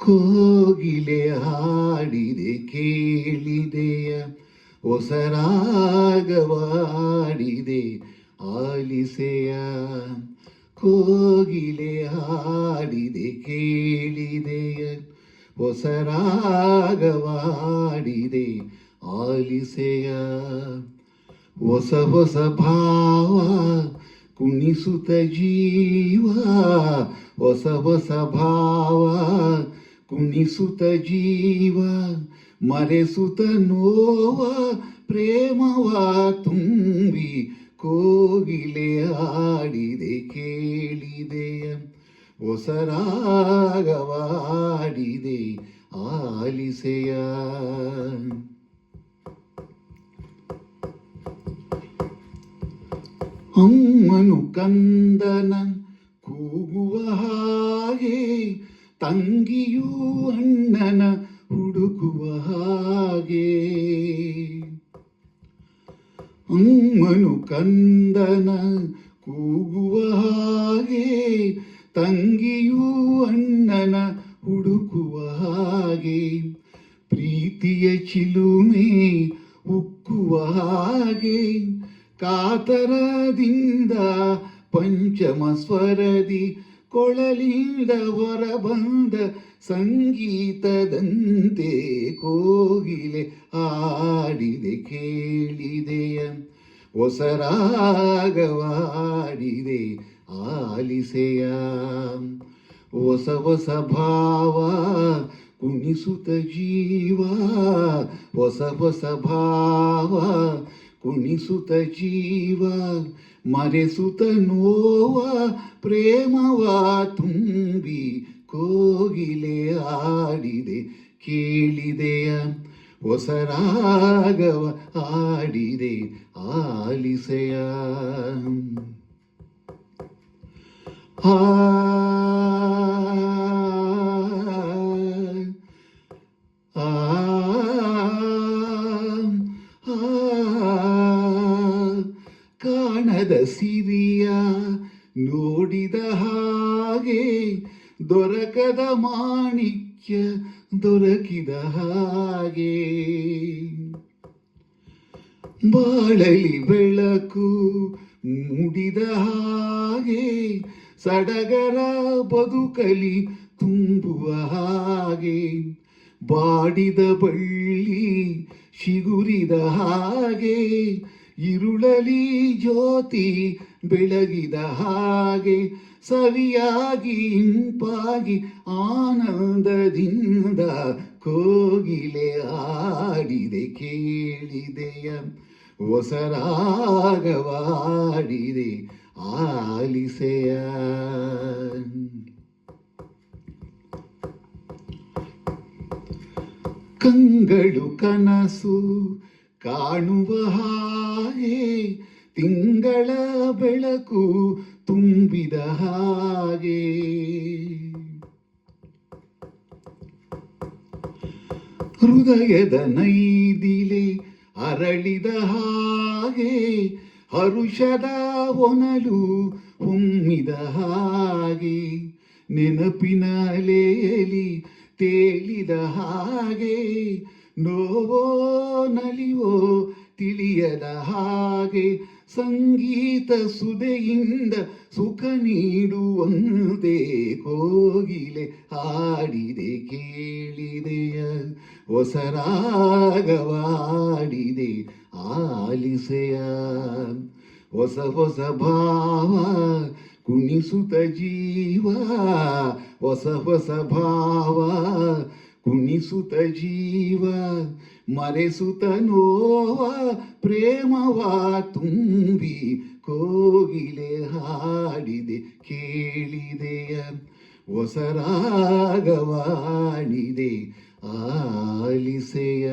ಕೋಗಿಲೆ ಹಾಡಿದೆ ಕೇಳಿದೆಯ, ಹೊಸರಾಗವಾಡಿದೆ ಆಲಿಸೆಯ. ಕೋಗಿಲೆ ಹಾಡಿದೆ ಕೇಳಿದೆಯ, ಹೊಸರಾಗವಾಡಿದೆ ಆಲಿಸೆಯ. ಹೊಸ ಹೊಸ ಭಾವ ಕುಣಿಸುತ್ತ ಜೀವ, ಹೊಸ ಹೊಸ ಭಾವ ಕುಣಿಸುತ್ತ ಜೀವ, ಮರೆಸುತ್ತ ನೋವ ಪ್ರೇಮವ ತುಂಬಿ ಕೋಗಿಲೆ ಹಾಡಿದೆ ಕೇಳಿದೆಯ, ಹೊಸರಾಗವಾಡಿದೆ ಆಲಿಸೆಯ. ಅಮ್ಮನು ಕಂದನ ಕೂಗುವ ಹಾಗೆ, ತಂಗಿಯೂ ಅಣ್ಣನ ಹುಡುಕುವ ಹಾಗೆ. ಅಮ್ಮನು ಕಂದನ ಕೂಗುವ ಹಾಗೆ, ತಂಗಿಯೂ ಅಣ್ಣನ ಹುಡುಕುವ ಹಾಗೆ. ಪ್ರೀತಿಯ ಚಿಲುಮೆ ಉಕ್ಕುವ ಹಾಗೆ, ಕಾತರದಿಂದ ಪಂಚಮ ಸ್ವರದಿ ಕೊಳಲಿಂದ ಹೊರಬಂದ ಸಂಗೀತದಂತೆ ಕೋಗಿಲೆ ಹಾಡಿದೆ ಕೇಳಿದೆಯ, ಹೊಸರಾಗವಾಡಿದೆ ಆಲಿಸೆಯ. ಹೊಸ ಹೊಸ ಭಾವ ಕುಣಿಸುತ್ತ ಜೀವ, ಹೊಸ ಹೊಸ ಭಾವ ಕುಣಿಸುತ್ತ ಜೀವ, ಮರೆಸುತ್ತ ನೋವ ಪ್ರೇಮವ ತುಂಬಿ ಕೋಗಿಲೆ ಹಾಡಿದೆ ಕೇಳಿದೆಯ, ಹೊಸರಾಗವ ಹಾಡಿದೆ ಆಲಿಸೆಯ. ಆ ಕಾಣದ ಸಿರಿಯ ನೋಡಿದ ಹಾಗೆ, ದೊರಕದ ಮಾಣಿಕ್ಯ ದೊರಕಿದ ಹಾಗೆ. ಬಾಳಲಿ ಬೆಳಕು ಮೂಡಿದ ಹಾಗೆ, ಸಡಗರ ಬದುಕಲಿ ತುಂಬುವ ಹಾಗೆ. ಬಾಡಿದ ಬಳ್ಳಿ ಚಿಗುರಿದ ಹಾಗೆ, ಇರುಳಲಿ ಜ್ಯೋತಿ ಬೆಳಗಿದ ಹಾಗೆ. ಸವಿಯಾಗಿ ಇಂಪಾಗಿ ಆನಂದದಿಂದ ಕೋಗಿಲೆ ಹಾಡಿದೆ ಕೇಳಿದೆಯ, ಹೊಸರಾಗವಾಡಿದೆ ಆಲಿಸೆಯ. ಕಂಗಳು ಕನಸು ಕಾಣುವ ಹಾಗೆ, ತಿಂಗಳ ಬೆಳಕು ತುಂಬಿದ ಹಾಗೆ. ಹೃದಯದ ನೈದಿಲೆ ಅರಳಿದ ಹಾಗೆ, ಹರುಷದ ಹೊನಲು ಹೊಮ್ಮಿದ ಹಾಗೆ. ನೆನಪಿನ ಅಲೆಯಲಿ ತೇಲಿದ ಹಾಗೆ, ನೋವೋ ನಲಿವೋ ತಿಳಿಯದ ಹಾಗೆ. ಸಂಗೀತ ಸುಧೆಯಿಂದ ಸುಖ ನೀಡುವಂತೆ ಕೋಗಿಲೆ ಹಾಡಿದೆ ಕೇಳಿದೆಯ, ಹೊಸರಾಗವಾಡಿದೆ ಆಲಿಸೆಯ. ಹೊಸ ಹೊಸ ಭಾವ ಕುಣಿಸುತ್ತ ಜೀವ, ಹೊಸ ಹೊಸ ಭಾವ ಕುಣಿಸುತ್ತ ಜೀವ, ಮರೆಸುತ್ತ ನೋವ ಪ್ರೇಮವ ತುಂಬಿ ಕೋಗಿಲೆ ಹಾಡಿದೆ ಕೇಳಿದೆಯ, ಹೊಸರಾಗವಾಡಿದೆ ಆಲಿಸೆಯ.